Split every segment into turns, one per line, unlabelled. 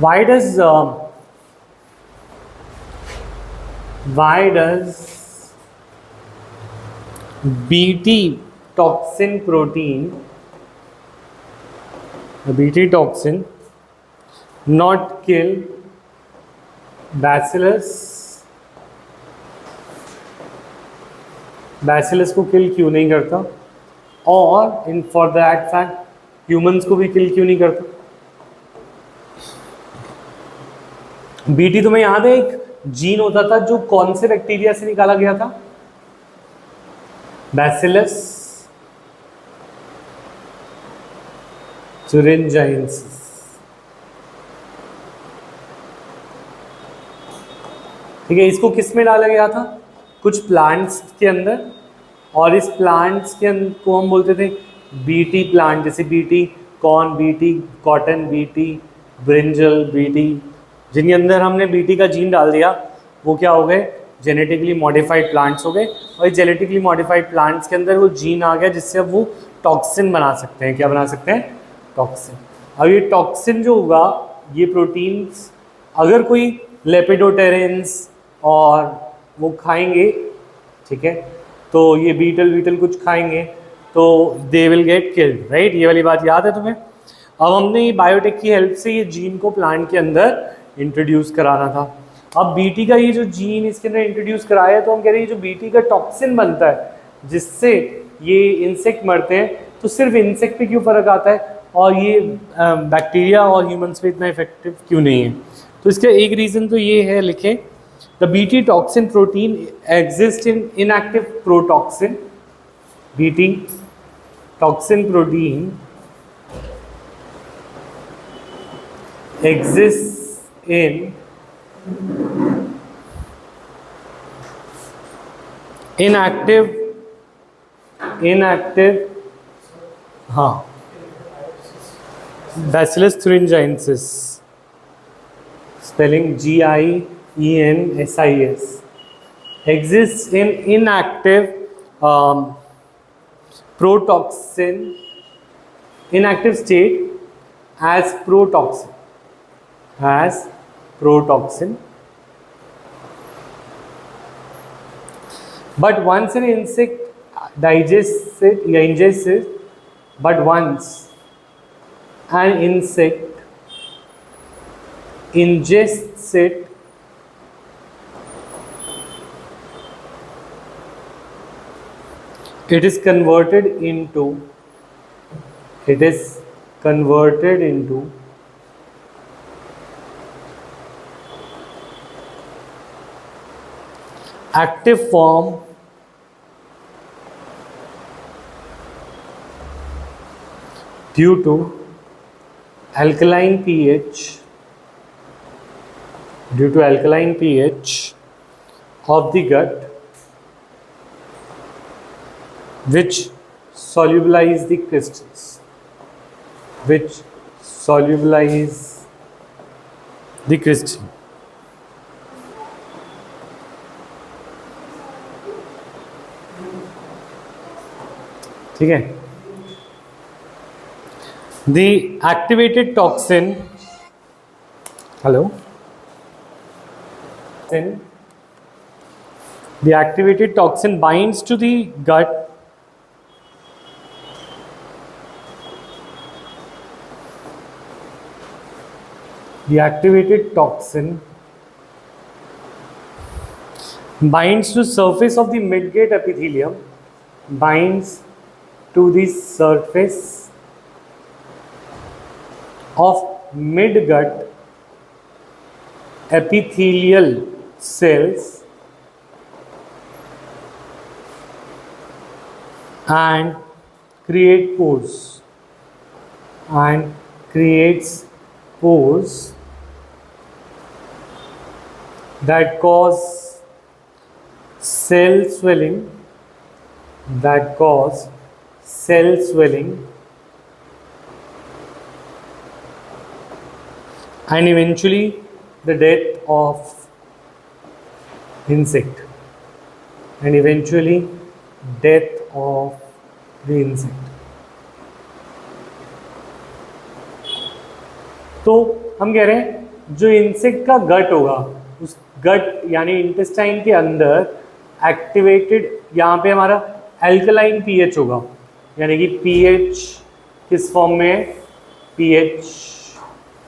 why does BT toxin protein, the BT toxin, not kill bacillus को किल क्यों नहीं करता, और in for that fact humans को भी किल क्यों नहीं करता? बीटी तुम्हें याद है एक जीन होता था जो कौन से बैक्टीरिया से निकाला गया था? Bacillus thuringiensis। ठीक है, इसको किस में डाला गया था? कुछ प्लांट्स के अंदर, और इस प्लांट्स के को हम बोलते थे बीटी प्लांट, जैसे BT corn, BT cotton, BT brinjal, BT, जिनके अंदर हमने बीटी का जीन डाल दिया वो क्या हो गए? जेनेटिकली मॉडिफाइड प्लांट्स हो गए। और इस जेनेटिकली मॉडिफाइड प्लांट्स के अंदर वो जीन आ गया जिससे अब वो टॉक्सिन बना सकते हैं। क्या बना सकते हैं? टॉक्सिन। अब ये टॉक्सिन जो होगा, ये प्रोटीन्स अगर कोई लेपिडोटेरेंस और वो खाएंगे, ठीक है, तो ये बीटल कुछ खाएंगे तो they will get killed, right? ये वाली बात याद है तुम्हें? अब हमने ये बायोटेक की हेल्प से ये जीन को प्लांट के अंदर इंट्रोड्यूस कराना था। अब बीटी का ये जो जीन इसके अंदर इंट्रोड्यूस कराया है, तो हम कह रहे हैं जो बीटी का टॉक्सिन बनता है जिससे ये इंसेक्ट मरते हैं, तो सिर्फ इंसेक्ट पे क्यों फर्क आता है और ये बैक्टीरिया और ह्यूमंस पे इतना इफेक्टिव क्यों नहीं है? तो इसका एक रीज़न तो ये है, लिखे, the BT toxin protein exist in inactive protoxin. BT toxin protein exists in inactive हाँ Bacillus thuringiensis, spelling GIENSIS, exists in inactive protoxin, inactive state as protoxin, but once an insect digests it, ingests it, but once an insect ingests it, it is converted into active form due to alkaline pH of the gut, which solubilize the crystals, ठीक है। The activated toxin, the activated toxin binds to the gut binds to surface of the midgut epithelium, binds to the surface of midgut epithelial cells and creates pores that cause cell swelling and eventually the death of insect, तो हम कह रहे हैं जो insect का गट होगा, उस गट यानी इंटेस्टाइन के अंदर एक्टिवेटेड, यहाँ पे हमारा एल्कलाइन पीएच होगा, यानी कि पीएच किस फॉर्म में है, पीएच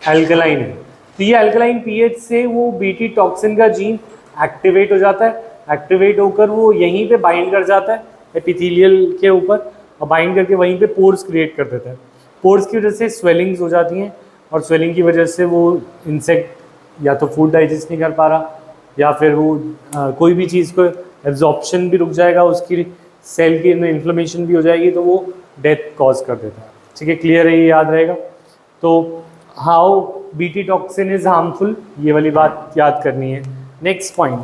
एल्कलाइन है। तो ये एल्कलाइन पीएच से वो बीटी टॉक्सिन का जीन एक्टिवेट हो जाता है, एक्टिवेट होकर वो यहीं पे बाइंड कर जाता है एपिथेलियल के ऊपर, और बाइंड करके वहीं पे पोर्स क्रिएट कर देता है। पोर्स की वजह से स्वेलिंग्स हो जाती हैं, और स्वेलिंग की वजह से वो इंसेक्ट या तो फूड डाइजेस्ट नहीं कर पा रहा, या फिर वो कोई भी चीज़ को एब्जॉर्प्शन भी रुक जाएगा, उसकी सेल की इन्फ्लेमेशन भी हो जाएगी, तो वो डेथ कॉज कर देता है। ठीक है, क्लियर है, ये याद रहेगा। तो how BT toxin is harmful, ये वाली बात याद करनी है। Next point,